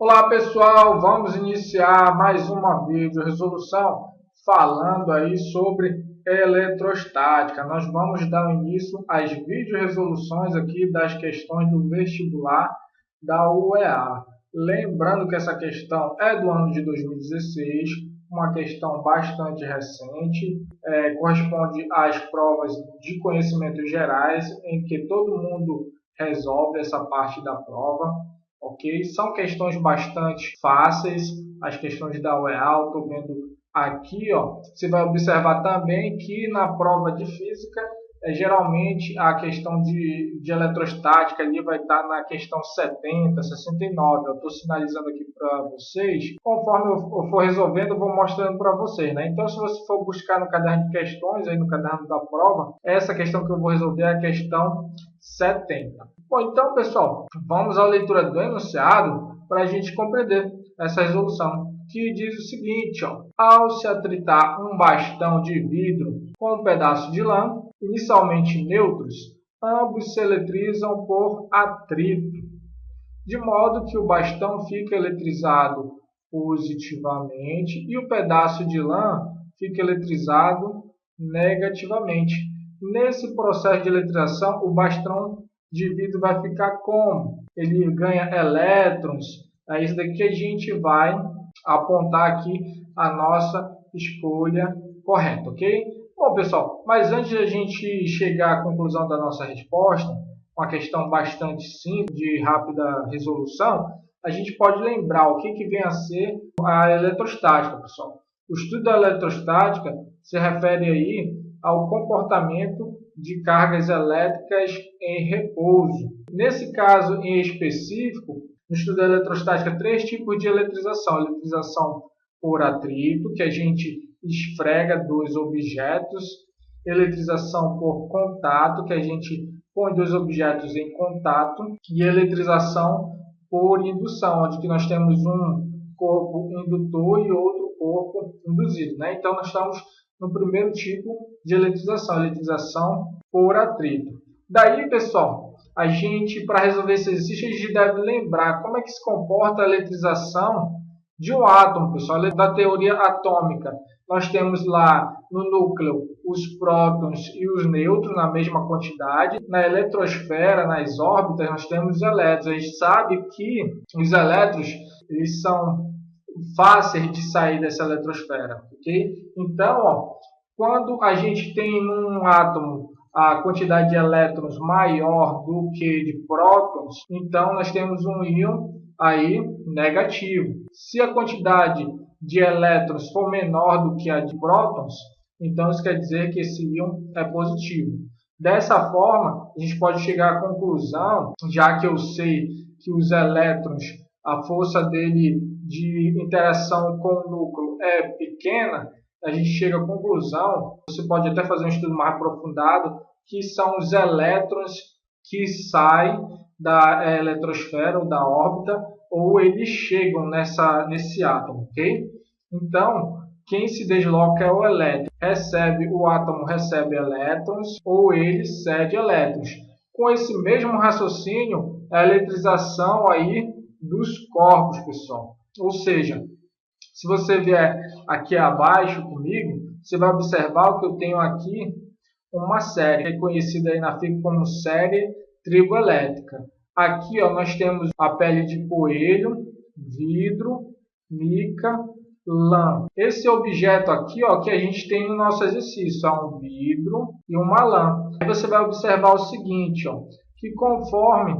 Olá pessoal, vamos iniciar mais uma vídeo resolução falando aí sobre eletrostática. Nós vamos dar início às vídeo resoluções aqui das questões do vestibular da UEA. Lembrando que essa questão é do ano de 2016, uma questão bastante recente, corresponde às provas de conhecimentos gerais, em que todo mundo resolve essa parte da prova. Ok? São questões bastante fáceis, as questões da UEA. Estou vendo aqui, ó, você vai observar também que na prova de física, geralmente a questão de eletrostática ali vai estar na questão 70, 69. Eu estou sinalizando aqui para vocês. Conforme eu for resolvendo, eu vou mostrando para vocês, né? Então, se você for buscar no caderno de questões, aí no caderno da prova, essa questão que eu vou resolver é a questão 70. Bom, então, pessoal, vamos à leitura do enunciado para a gente compreender essa resolução, que diz o seguinte, ó: ao se atritar um bastão de vidro com um pedaço de lã, inicialmente neutros, ambos se eletrizam por atrito, de modo que o bastão fica eletrizado positivamente e o pedaço de lã fica eletrizado negativamente. Nesse processo de eletrização, o bastão de vidro vai ficar como? Ele ganha elétrons. É isso daqui que a gente vai apontar aqui a nossa escolha correta, ok? Bom, pessoal, mas antes de a gente chegar à conclusão da nossa resposta, uma questão bastante simples, de rápida resolução, a gente pode lembrar o que vem a ser a eletrostática, pessoal. O estudo da eletrostática se refere aí ao comportamento de cargas elétricas em repouso. Nesse caso em específico, no estudo da eletrostática, três tipos de eletrização. Eletrização por atrito, que a gente esfrega dois objetos. Eletrização por contato, que a gente põe dois objetos em contato. E eletrização por indução, onde nós temos um corpo indutor e outro corpo induzido, né? Então, nós estamos no primeiro tipo de eletrização, eletrização por atrito. Daí, pessoal, a gente, para resolver esse exercício, a gente deve lembrar como é que se comporta a eletrização de um átomo, pessoal, da teoria atômica. Nós temos lá no núcleo os prótons e os nêutrons na mesma quantidade. Na eletrosfera, nas órbitas, nós temos os elétrons. A gente sabe que os elétrons eles são fáceis de sair dessa eletrosfera, ok? Então, ó, quando a gente tem num átomo a quantidade de elétrons maior do que de prótons, então nós temos um íon aí negativo. Se a quantidade de elétrons for menor do que a de prótons, então isso quer dizer que esse íon é positivo. Dessa forma, a gente pode chegar à conclusão, já que eu sei que os elétrons, a força dele de interação com o núcleo é pequena, a gente chega à conclusão, você pode até fazer um estudo mais aprofundado, que são os elétrons que saem da eletrosfera ou da órbita, ou eles chegam nesse átomo, ok? Então, quem se desloca é o elétron. O átomo recebe elétrons ou ele cede elétrons. Com esse mesmo raciocínio, a eletrização aí dos corpos, pessoal. Ou seja, se você vier aqui abaixo comigo, você vai observar que eu tenho aqui uma série, que é conhecida aí na física como série triboelétrica. Aqui ó, nós temos a pele de coelho, vidro, mica, lã. Esse objeto aqui ó, que a gente tem no nosso exercício é um vidro e uma lã. Aí você vai observar o seguinte, ó, que conforme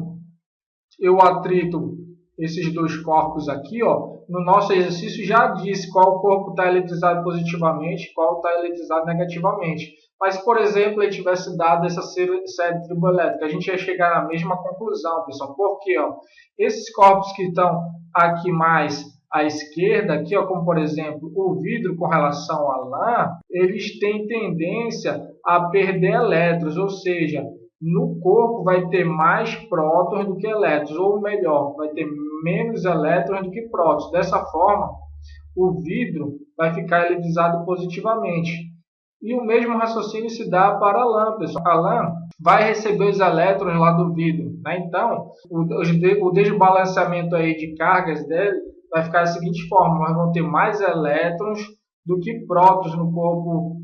eu atrito esses dois corpos aqui, ó, no nosso exercício já disse qual corpo está eletrizado positivamente, qual está eletrizado negativamente. Mas, por exemplo, ele tivesse dado essa série triboelétrica, a gente ia chegar na mesma conclusão, pessoal. Por quê? Ó? Esses corpos que estão aqui mais à esquerda, aqui, ó, como por exemplo o vidro com relação à lã, eles têm tendência a perder elétrons, ou seja, no corpo vai ter mais prótons do que elétrons, ou melhor, vai ter menos elétrons do que prótons. Dessa forma, o vidro vai ficar eletrizado positivamente. E o mesmo raciocínio se dá para a lã, pessoal. A lã vai receber os elétrons lá do vidro, né? Então, o desbalanceamento aí de cargas dele vai ficar da seguinte forma: nós vamos ter mais elétrons do que prótons no corpo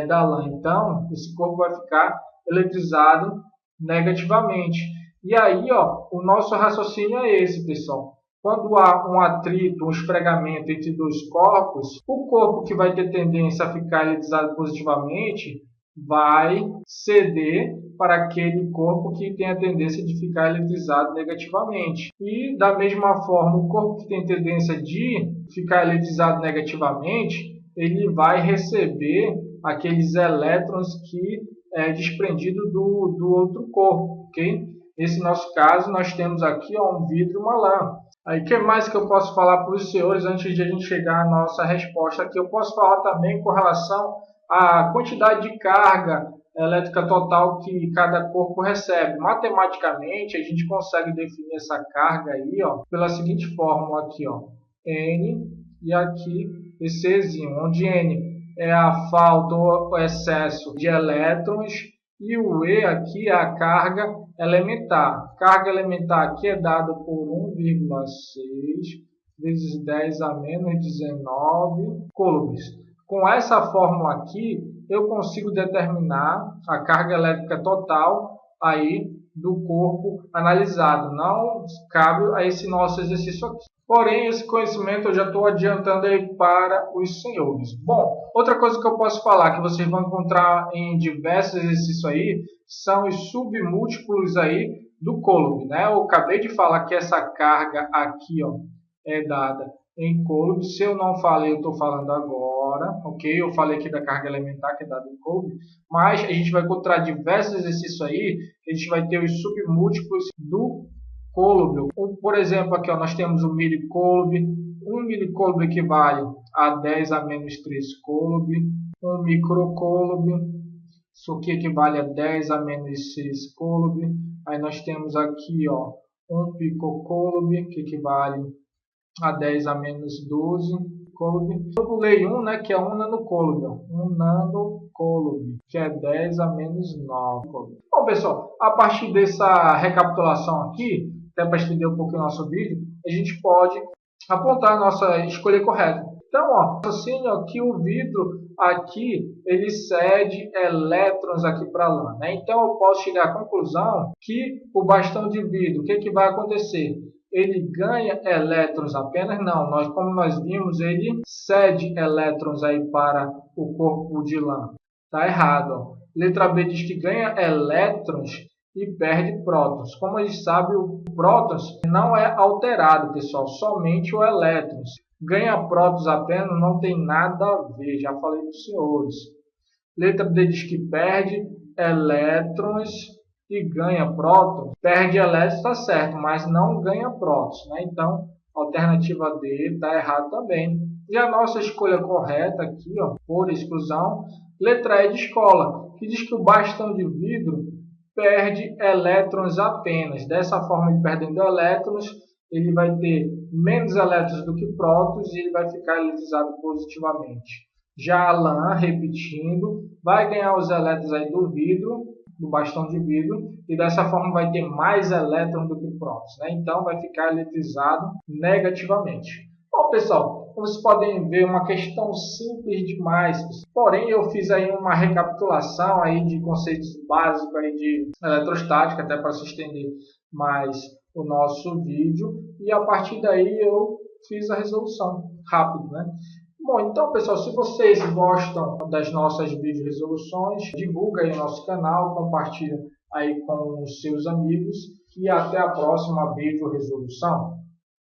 da lã. Então, esse corpo vai ficar eletrizado negativamente. E aí, ó, o nosso raciocínio é esse, pessoal. Quando há um atrito, um esfregamento entre dois corpos, o corpo que vai ter tendência a ficar eletrizado positivamente vai ceder para aquele corpo que tem a tendência de ficar eletrizado negativamente. E, da mesma forma, o corpo que tem tendência de ficar eletrizado negativamente, ele vai receber aqueles elétrons que é desprendido do outro corpo, ok? Nesse nosso caso, nós temos aqui ó, um vidro e uma lã. Aí, o que mais que eu posso falar para os senhores antes de a gente chegar à nossa resposta aqui? Eu posso falar também com relação à quantidade de carga elétrica total que cada corpo recebe. Matematicamente, a gente consegue definir essa carga aí, ó, pela seguinte fórmula aqui, ó, N e aqui esse Ezinho, onde N é a falta ou excesso de elétrons e o E aqui é a carga elementar. Carga elementar aqui é dada por 1,6 vezes 10 a menos 19 coulombs. Com essa fórmula aqui, eu consigo determinar a carga elétrica total aí do corpo analisado. Não cabe a esse nosso exercício aqui. Porém, esse conhecimento eu já estou adiantando aí para os senhores. Bom, outra coisa que eu posso falar que vocês vão encontrar em diversos exercícios aí são os submúltiplos aí do Coulomb, né? Eu acabei de falar que essa carga aqui, ó, é dada em Coulomb. Se eu não falei, eu estou falando agora, ok? Eu falei aqui da carga elementar que é dada em Coulomb, mas a gente vai encontrar diversos exercícios aí que a gente vai ter os submúltiplos do Coulomb. Por exemplo, aqui ó, nós temos o millicoulomb. 1 millicoulomb equivale a 10 a menos 3 coulomb. 1 microcoulomb, isso aqui equivale a 10 a menos 6 coulomb. Aí nós temos aqui ó, 1 picocoulomb, que equivale a 10 a menos 12 coulomb. Eu pulei um, né, que é 1 nanocoulomb. 1 nanocoulomb, que é 10 a menos 9 coulomb. Bom, pessoal, a partir dessa recapitulação aqui, até para estender um pouco o nosso vídeo, a gente pode apontar a nossa escolha correta. Então, ó, raciocínio que o vidro aqui ele cede elétrons aqui para a lã, né? Então, eu posso chegar à conclusão que o bastão de vidro, o que vai acontecer? Ele ganha elétrons apenas? Não, como nós vimos, ele cede elétrons aí para o corpo de lã. Está errado. Ó. Letra B diz que ganha elétrons e perde prótons. Como a gente sabe, o prótons não é alterado, pessoal, somente o elétrons. Ganha prótons apenas não tem nada a ver, já falei para os senhores. Letra D diz que perde elétrons e ganha prótons. Perde elétrons, está certo, mas não ganha prótons. Né? Então, alternativa D está errado também. E a nossa escolha correta aqui, ó, por exclusão, letra E de escola, que diz que o bastão de vidro perde elétrons apenas. Dessa forma, ele perdendo elétrons, ele vai ter menos elétrons do que prótons e ele vai ficar eletrizado positivamente. Já a lã, repetindo, vai ganhar os elétrons aí do vidro, do bastão de vidro, e dessa forma vai ter mais elétrons do que prótons, né? Então, vai ficar eletrizado negativamente. Bom, pessoal, como vocês podem ver, uma questão simples demais. Porém, eu fiz aí uma recapitulação aí de conceitos básicos aí de eletrostática, até para se estender mais o nosso vídeo. E a partir daí eu fiz a resolução rápido, né? Bom, então, pessoal, se vocês gostam das nossas vídeo resoluções, divulga aí o nosso canal, compartilha aí com os seus amigos e até a próxima vídeo resolução.